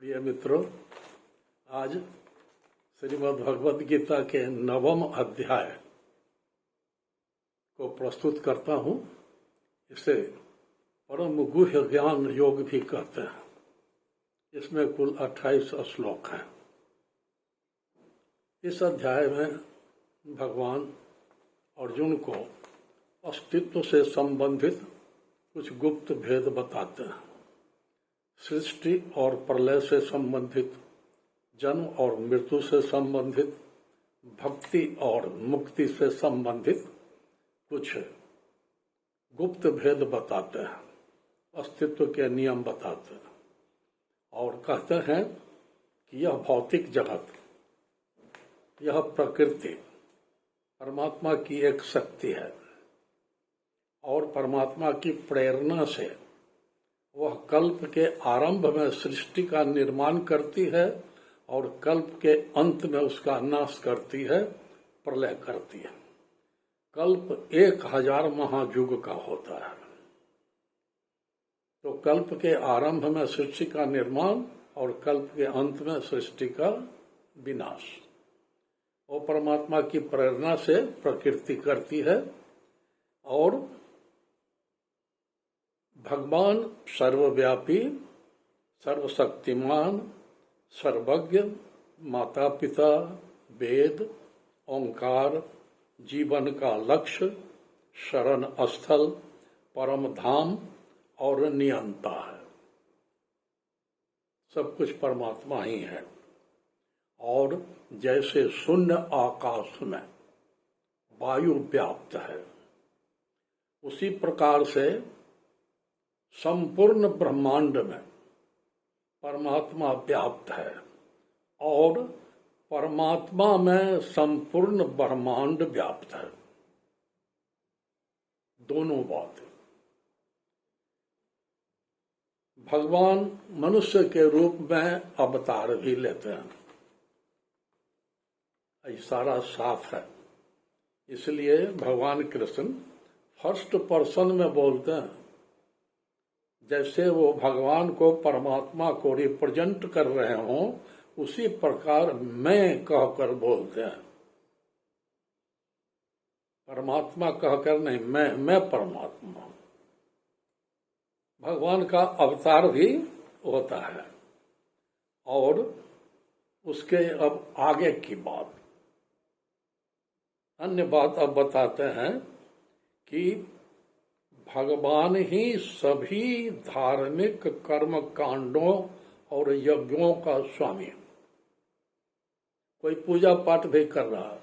प्रिय मित्रों, आज श्रीमद् भगवद गीता के 9वें अध्याय को प्रस्तुत करता हूँ। इसे परम गुह्य ज्ञान योग भी कहते हैं। इसमें कुल 28 श्लोक हैं। इस अध्याय में भगवान अर्जुन को अस्तित्व से संबंधित कुछ गुप्त भेद बताते हैं। सृष्टि और प्रलय से संबंधित, जन्म और मृत्यु से संबंधित, भक्ति और मुक्ति से संबंधित कुछ गुप्त भेद बताते हैं, अस्तित्व के नियम बताते हैं और कहते हैं कि यह भौतिक जगत, यह प्रकृति परमात्मा की एक शक्ति है और परमात्मा की प्रेरणा से वह कल्प के आरंभ में सृष्टि का निर्माण करती है और कल्प के अंत में उसका नाश करती है, प्रलय करती है। कल्प 1000 महायुग का होता है। तो कल्प के आरंभ में सृष्टि का निर्माण और कल्प के अंत में सृष्टि का विनाश वो परमात्मा की प्रेरणा से प्रकृति करती है। और भगवान सर्वव्यापी, सर्वशक्तिमान, सर्वज्ञ, माता पिता, वेद, ओंकार, जीवन का लक्ष्य, शरण स्थल, परम धाम और नियंता है। सब कुछ परमात्मा ही है। और जैसे शून्य आकाश में वायु व्याप्त है, उसी प्रकार से संपूर्ण ब्रह्मांड में परमात्मा व्याप्त है और परमात्मा में संपूर्ण ब्रह्मांड व्याप्त है। दोनों बातें। भगवान मनुष्य के रूप में अवतार भी लेते हैं, ये सारा साफ है। इसलिए भगवान कृष्ण फर्स्ट पर्सन में बोलते हैं, जैसे वो भगवान को, परमात्मा को रिप्रेजेंट कर रहे हों, उसी प्रकार मैं कहकर बोलते हैं। परमात्मा कहकर नहीं, मैं परमात्मा हूं। भगवान का अवतार भी होता है। और उसके अब आगे की बात, अन्य बात अब बताते हैं कि भगवान ही सभी धार्मिक कर्म कांडों और यज्ञों का स्वामी है। कोई पूजा पाठ भी कर रहा है,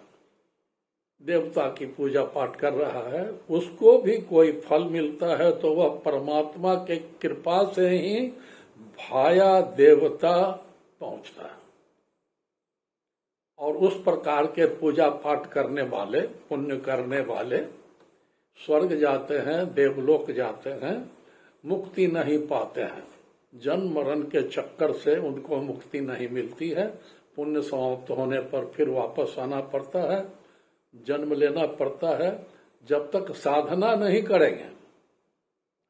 देवता की पूजा पाठ कर रहा है, उसको भी कोई फल मिलता है तो वह परमात्मा के कृपा से ही भाया देवता पहुंचता है। और उस प्रकार के पूजा पाठ करने वाले, पुण्य करने वाले स्वर्ग जाते हैं, देवलोक जाते हैं, मुक्ति नहीं पाते हैं। जन्म मरण के चक्कर से उनको मुक्ति नहीं मिलती है। पुण्य समाप्त होने पर फिर वापस आना पड़ता है, जन्म लेना पड़ता है। जब तक साधना नहीं करेंगे,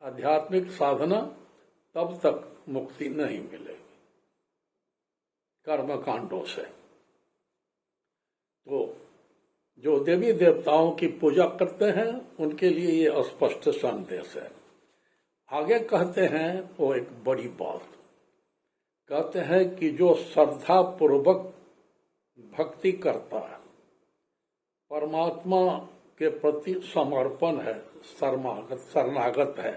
आध्यात्मिक साधना, तब तक मुक्ति नहीं मिलेगी कर्म कांडों से। तो जो देवी देवताओं की पूजा करते हैं उनके लिए ये स्पष्ट संदेश है। आगे कहते हैं वो एक बड़ी बात, कहते हैं कि जो श्रद्धा पूर्वक भक्ति करता है, परमात्मा के प्रति समर्पण है, शरणागत है,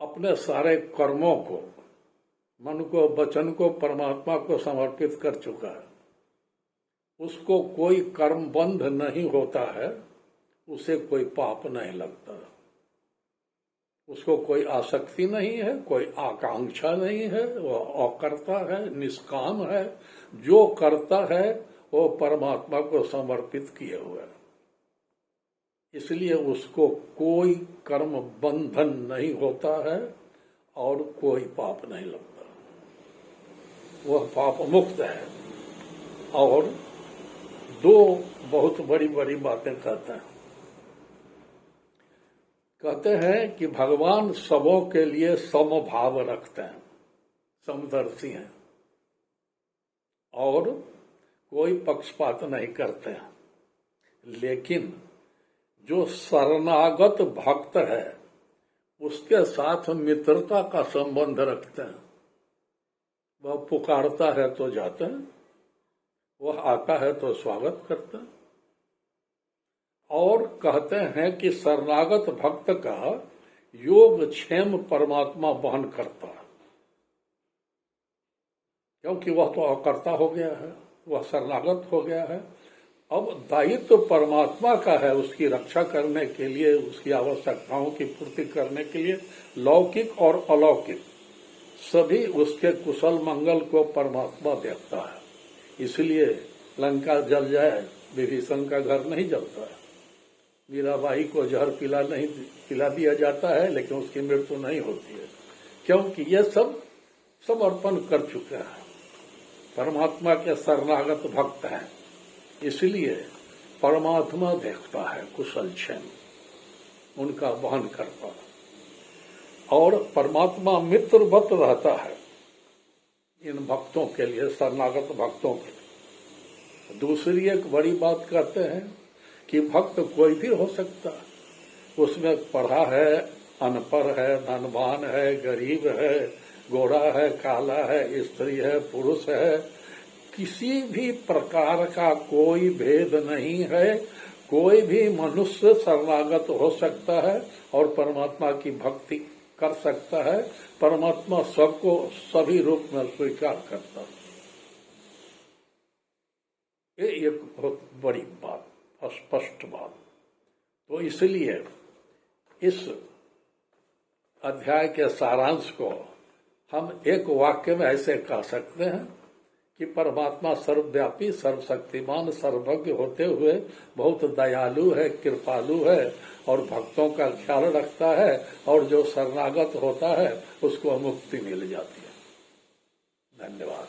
अपने सारे कर्मों को, मन को, वचन को परमात्मा को समर्पित कर चुका है, उसको कोई कर्म बंध नहीं होता है, उसे कोई पाप नहीं लगता, उसको कोई आसक्ति नहीं है, कोई आकांक्षा नहीं है, वह अकर्ता है, निष्काम है। जो करता है वो परमात्मा को समर्पित किए हुए है। इसलिए उसको कोई कर्म बंधन नहीं होता है और कोई पाप नहीं लगता, वह पाप मुक्त है। और दो बहुत बड़ी बड़ी बातें कहते हैं कि भगवान सबों के लिए समभाव रखते हैं, समदर्शी हैं और कोई पक्षपात नहीं करते हैं। लेकिन जो शरणागत भक्त है उसके साथ मित्रता का संबंध रखते हैं। वह पुकारता है तो जाते हैं, वह आता है तो स्वागत करते हैं। और कहते हैं कि शरणागत भक्त का योग क्षेम परमात्मा वहन करता है, क्योंकि वह तो अकर्ता हो गया है, वह शरणागत हो गया है। अब दायित्व परमात्मा का है उसकी रक्षा करने के लिए, उसकी आवश्यकताओं की पूर्ति करने के लिए। लौकिक और अलौकिक सभी उसके कुशल मंगल को परमात्मा देखता है। इसलिए लंका जल जाए, विभीषण का घर नहीं जलता है। मीराबाई को जहर पिला दिया जाता है, लेकिन उसकी मृत्यु नहीं होती है, क्योंकि ये सब समर्पण कर चुके हैं, परमात्मा के शरणागत भक्त हैं। इसलिए परमात्मा देखता है कुशल क्षेम, उनका वहन करता है। और परमात्मा मित्रवत रहता है इन भक्तों के लिए, शरणागत भक्तों के लिए। दूसरी एक बड़ी बात कहते हैं कि भक्त कोई भी हो सकता है, उसमें पढ़ा है, अनपढ़ है, धनवान है, गरीब है, गोरा है, काला है, स्त्री है, पुरुष है, किसी भी प्रकार का कोई भेद नहीं है। कोई भी मनुष्य शरणागत हो सकता है और परमात्मा की भक्ति कर सकता है। परमात्मा सबको सभी रूप में स्वीकार करता है। ये एक बहुत बड़ी बात, स्पष्ट बात। तो इसलिए इस अध्याय के सारांश को हम एक वाक्य में ऐसे कह सकते हैं कि परमात्मा सर्वव्यापी, सर्वशक्तिमान, सर्वज्ञ होते हुए बहुत दयालु है, कृपालु है और भक्तों का ख्याल रखता है, और जो शरणागत होता है उसको मुक्ति मिल जाती है। धन्यवाद।